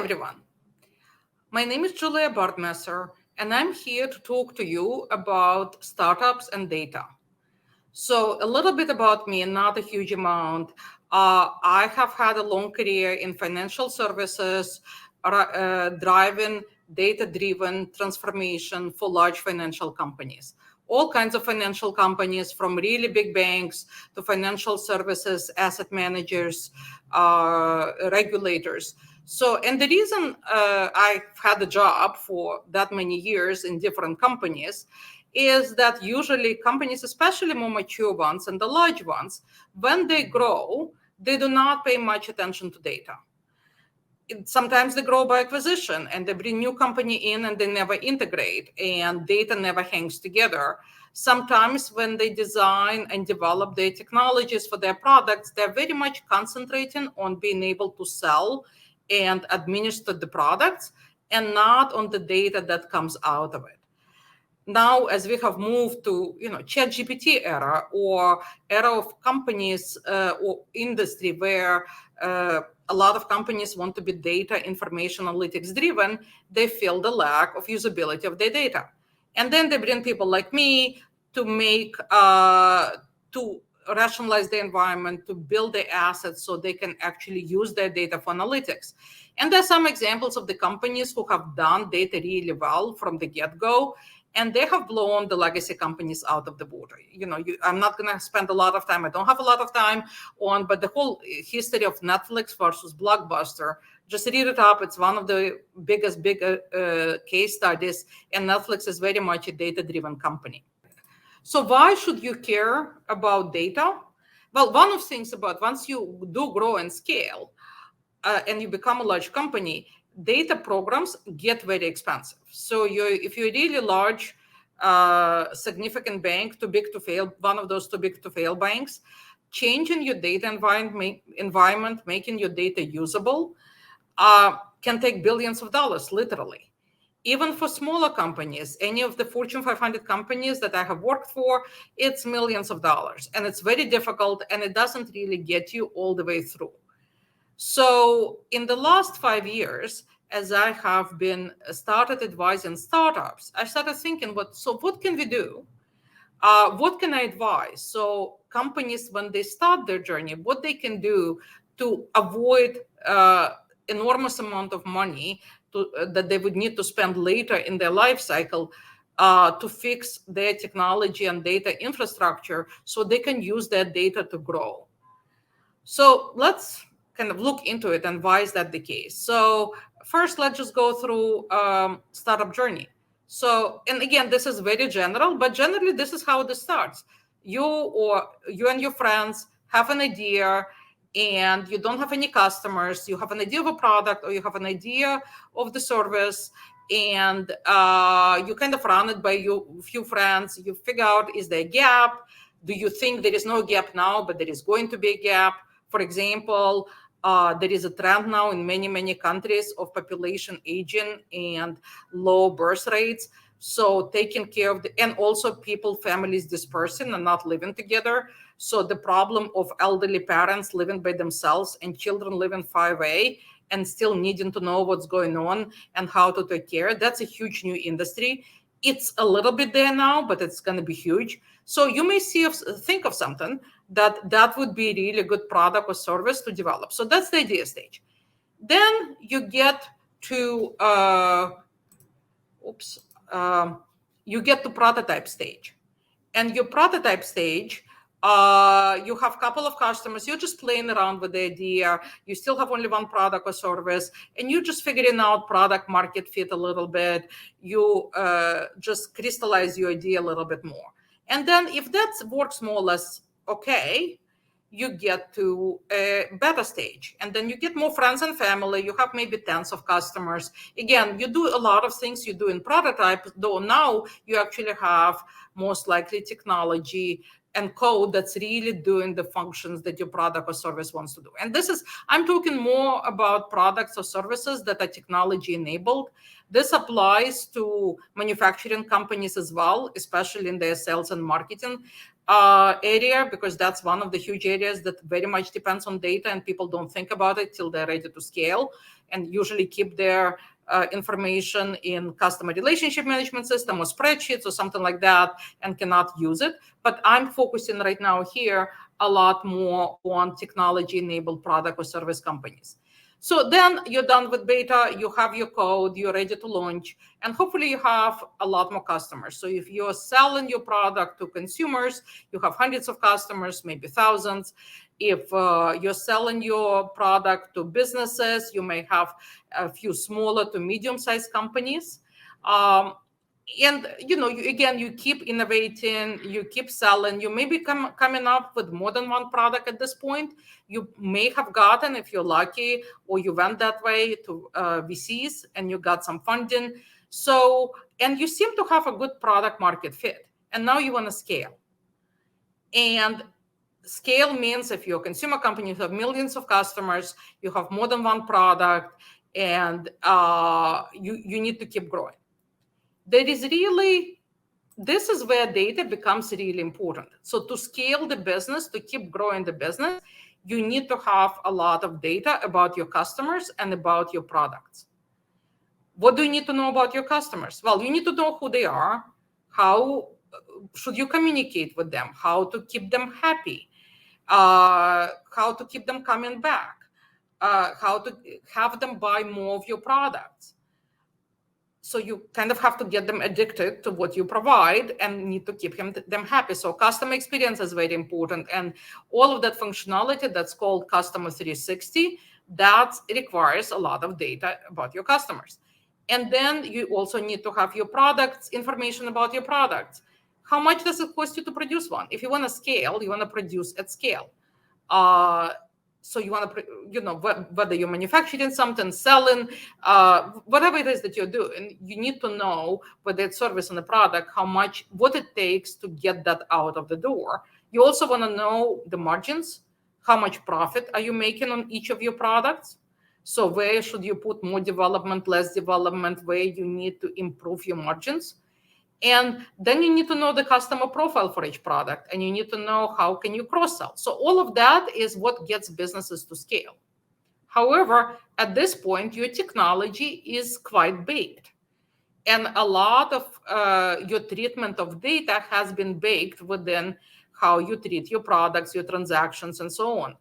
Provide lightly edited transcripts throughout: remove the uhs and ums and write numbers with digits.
everyone. My name is Julia Bardmesser, and I'm here to talk to you about startups and data. So, a little bit about me, not a huge amount. I have had a long career in financial services, driving data-driven transformation for large financial companies. All kinds of financial companies, from really big banks to financial services, asset managers, regulators. So, and the reason I've had a job for that many years in different companies is that usually companies, especially more mature ones and the large ones, when they grow, they do not pay much attention to data. Sometimes they grow by acquisition and they bring new company in and they never integrate and data never hangs together. Sometimes when they design and develop their technologies for their products, they're very much concentrating on being able to sell and administer the products and not on the data that comes out of it. Now, as we have moved to ChatGPT era or era of companies or industry where a lot of companies want to be data information analytics driven, they feel the lack of usability of their data. And then they bring people like me to make to rationalize the environment, to build the assets so they can actually use their data for analytics. And there's some examples of the companies who have done data really well from the get-go, and they have blown the legacy companies out of the water. I'm not going to spend a lot of time. I don't have a lot of time on, but the whole history of Netflix versus Blockbuster, just read it up. It's one of the biggest case studies, and Netflix is very much a data-driven company. So why should you care about data? Well, one of the things about once you do grow and scale and you become a large company, data programs get very expensive. So if you're a really large, significant bank, too big to fail, one of those too big to fail banks, changing your data environment, making your data usable, can take billions of dollars, literally. Even for smaller companies, any of the Fortune 500 companies that I have worked for, it's millions of dollars. And it's very difficult, and it doesn't really get you all the way through. So in the last 5 years, as I have been started advising startups, I started thinking, what can we do? What can I advise? So companies, when they start their journey, what they can do to avoid enormous amount of money that they would need to spend later in their life cycle to fix their technology and data infrastructure so they can use their data to grow. So let's kind of look into it and why is that the case. So first, let's just go through startup journey. So, and again, this is very general, but generally this is how this starts. You and your friends have an idea and you don't have any customers. You have an idea of a product or you have an idea of the service, and you kind of run it by your few friends. You figure out, is there a gap? Do you think there is no gap now, but there is going to be a gap? For example, there is a trend now in many countries of population aging and low birth rates. So taking care of and also families dispersing and not living together. So the problem of elderly parents living by themselves and children living far away and still needing to know what's going on and how to take care, that's a huge new industry. It's a little bit there now, but it's going to be huge. So you may think of something that would be a really good product or service to develop. So that's the idea stage. Then you get to prototype stage. And your prototype stage, you have a couple of customers, you're just playing around with the idea, you still have only one product or service, and you're just figuring out product market fit a little bit. You just crystallize your idea a little bit more. And then if that works more or less okay, you get to a beta stage, and then you get more friends and family. You have maybe tens of customers. Again, you do a lot of things you do in prototype, though now you actually have most likely technology and code that's really doing the functions that your product or service wants to do. And I'm talking more about products or services that are technology enabled. This applies to manufacturing companies as well, especially in their sales and marketing. area, because that's one of the huge areas that very much depends on data, and people don't think about it till they're ready to scale, and usually keep their information in customer relationship management system or spreadsheets or something like that, and cannot use it. But I'm focusing right now here a lot more on technology-enabled product or service companies. So then you're done with beta, you have your code, you're ready to launch, and hopefully you have a lot more customers. So if you're selling your product to consumers, you have hundreds of customers, maybe thousands. If you're selling your product to businesses, you may have a few smaller to medium-sized companies. And you keep innovating, you keep selling, you may be coming up with more than one product at this point. You may have gotten, if you're lucky, or you went that way, to VCs and you got some funding. So, and you seem to have a good product market fit, and now you want to scale. And scale means if you're a consumer company, you have millions of customers, you have more than one product, and you need to keep growing. This is where data becomes really important. So to scale the business, to keep growing the business, you need to have a lot of data about your customers and about your products. What do you need to know about your customers? Well, you need to know who they are, how should you communicate with them, how to keep them happy, how to keep them coming back, how to have them buy more of your products. So you kind of have to get them addicted to what you provide and need to keep them happy. So customer experience is very important. And all of that functionality that's called Customer 360, that requires a lot of data about your customers. And then you also need to have your products, information about your products. How much does it cost you to produce one? If you want to scale, you want to produce at scale. So you want to, whether you're manufacturing something, selling, whatever it is that you're doing, you need to know whether it's service and the product, what it takes to get that out of the door. You also want to know the margins, how much profit are you making on each of your products? So where should you put more development, less development, where you need to improve your margins? And then you need to know the customer profile for each product, and you need to know how can you cross-sell. So all of that is what gets businesses to scale. However, at this point, your technology is quite baked. And a lot of your treatment of data has been baked within how you treat your products, your transactions, and so on.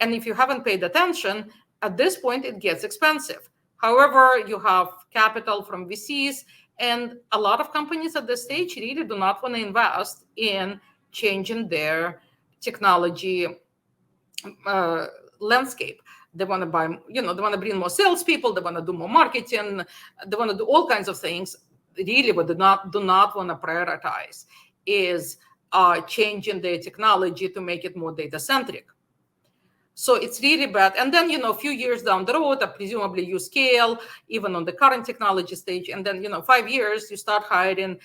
And if you haven't paid attention, at this point, it gets expensive. However, you have capital from VCs, and a lot of companies at this stage really do not want to invest in changing their technology landscape. They want to buy, they want to bring more salespeople, they want to do more marketing, they want to do all kinds of things. Really, what they do not want to prioritize is changing their technology to make it more data-centric. So it's really bad. And then, a few years down the road, presumably you scale even on the current technology stage. And then, 5 years, you start hiring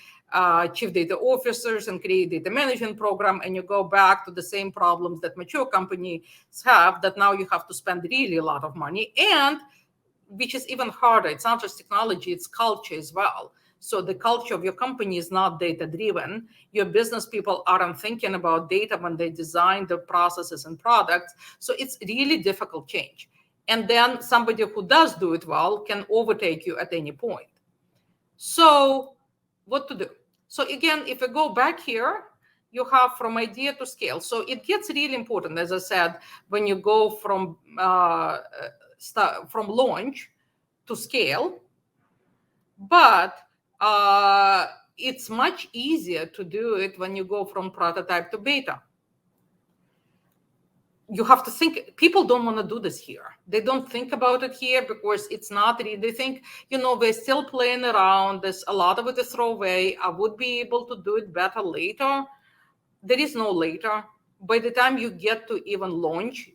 chief data officers and create data management program. And you go back to the same problems that mature companies have, that now you have to spend really a lot of money. And which is even harder. It's not just technology, it's culture as well. So the culture of your company is not data-driven. Your business people aren't thinking about data when they design the processes and products. So it's really difficult change. And then somebody who does do it well can overtake you at any point. So what to do? So again, if we go back here, you have from idea to scale. So it gets really important, as I said, when you go from launch to scale. But it's much easier to do it when you go from prototype to beta. You have to think, people don't want to do this here. They don't think about it here because it's not really, they think, we're still playing around. There's a lot of it is throwaway. I would be able to do it better later. There is no later. By the time you get to even launch,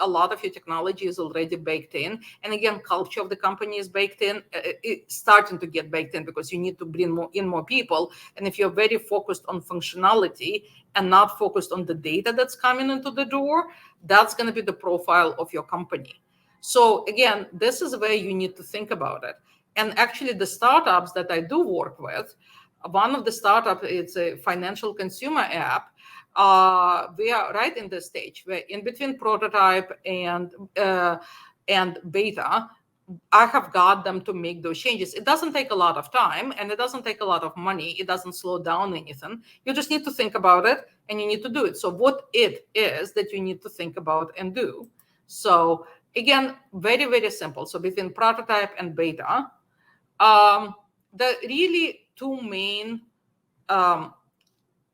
a lot of your technology is already baked in. And again, culture of the company is baked in. It's starting to get baked in because you need to bring more people. And if you're very focused on functionality and not focused on the data that's coming into the door, that's going to be the profile of your company. So again, this is where you need to think about it. And actually, the startups that I do work with, one of the startups, it's a financial consumer app. We are right in this stage. We're in between prototype and beta. I have got them to make those changes. It doesn't take a lot of time and it doesn't take a lot of money. It doesn't slow down anything. You just need to think about it and you need to do it. So what it is that you need to think about and do. So again, very, very simple. So between prototype and beta, the really two main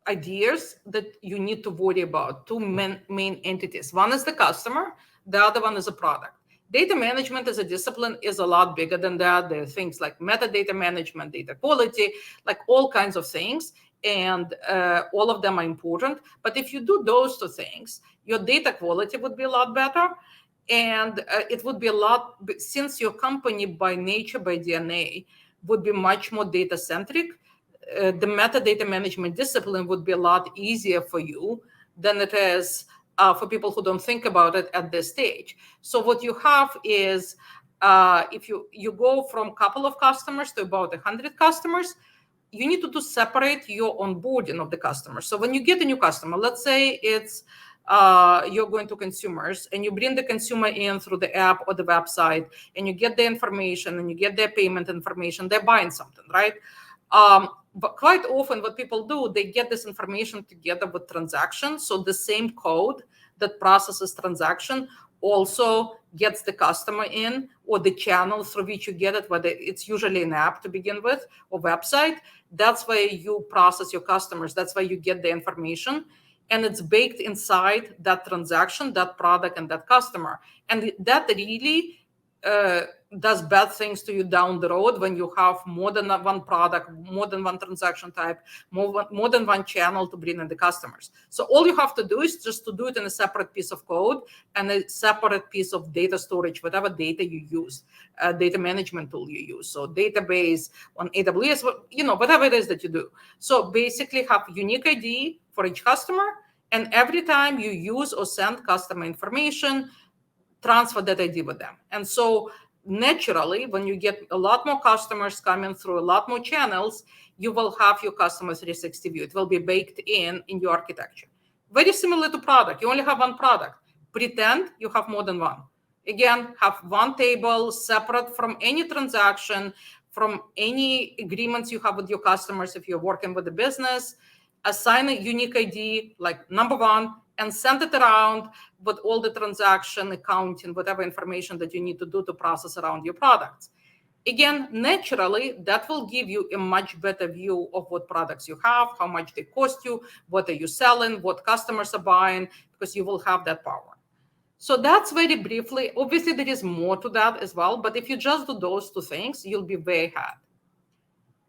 ideas that you need to worry about, two main entities. One is the customer, the other one is a product. Data management as a discipline is a lot bigger than that. There are things like metadata management, data quality, like all kinds of things. And all of them are important. But if you do those two things, your data quality would be a lot better. And it would be a lot, since your company by nature, by DNA, would be much more data centric, the metadata management discipline would be a lot easier for you than it is for people who don't think about it at this stage. So what you have is, if you go from a couple of customers to about 100 customers, you need to separate your onboarding of the customer. So when you get a new customer, let's say it's you're going to consumers and you bring the consumer in through the app or the website and you get the information and you get their payment information, they're buying something, right? But quite often what people do, they get this information together with transactions. So the same code that processes transaction also gets the customer in, or the channel through which you get it, whether it's usually an app to begin with or website. That's where you process your customers. That's where you get the information. And it's baked inside that transaction, that product, and that customer. And that really does bad things to you down the road when you have more than one product, more than one transaction type, more than one channel to bring in the customers. So all you have to do is just to do it in a separate piece of code and a separate piece of data storage, whatever data you use, data management tool you use. So database on AWS, whatever it is that you do. So basically have unique ID for each customer. And every time you use or send customer information, transfer that ID with them. And so naturally, when you get a lot more customers coming through a lot more channels, you will have your customer 360 view. It will be baked in your architecture. Very similar to product. You only have one product. Pretend you have more than one. Again, have one table separate from any transaction, from any agreements you have with your customers if you're working with the business. Assign a unique ID, like number one, and send it around with all the transaction, accounting, whatever information that you need to do to process around your products. Again, naturally, that will give you a much better view of what products you have, how much they cost you, what are you selling, what customers are buying, because you will have that power. So that's very briefly. Obviously, there is more to that as well, but if you just do those two things, you'll be way ahead.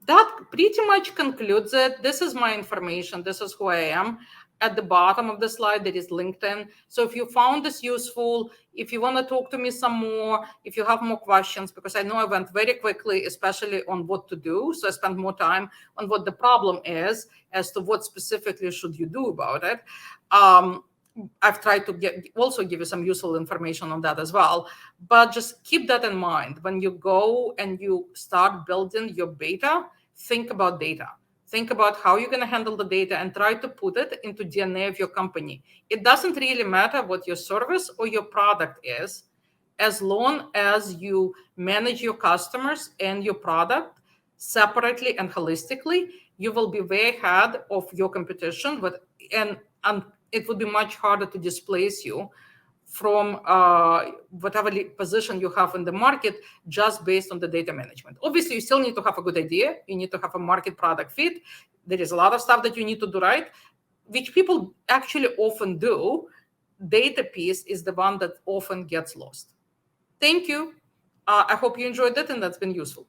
That pretty much concludes it. This is my information. This is who I am. At the bottom of the slide, there is LinkedIn. So if you found this useful, if you want to talk to me some more, if you have more questions, because I know I went very quickly, especially on what to do. So I spent more time on what the problem is as to what specifically should you do about it. I've tried to also give you some useful information on that as well. But just keep that in mind. When you go and you start building your beta, think about data. Think about how you're going to handle the data and try to put it into DNA of your company. It doesn't really matter what your service or your product is, as long as you manage your customers and your product separately and holistically, you will be way ahead of your competition. And it would be much harder to displace you from whatever position you have in the market just based on the data management. Obviously, you still need to have a good idea. You need to have a market product fit. There is a lot of stuff that you need to do right, which people actually often do. Data piece is the one that often gets lost. Thank you. I hope you enjoyed it and that's been useful.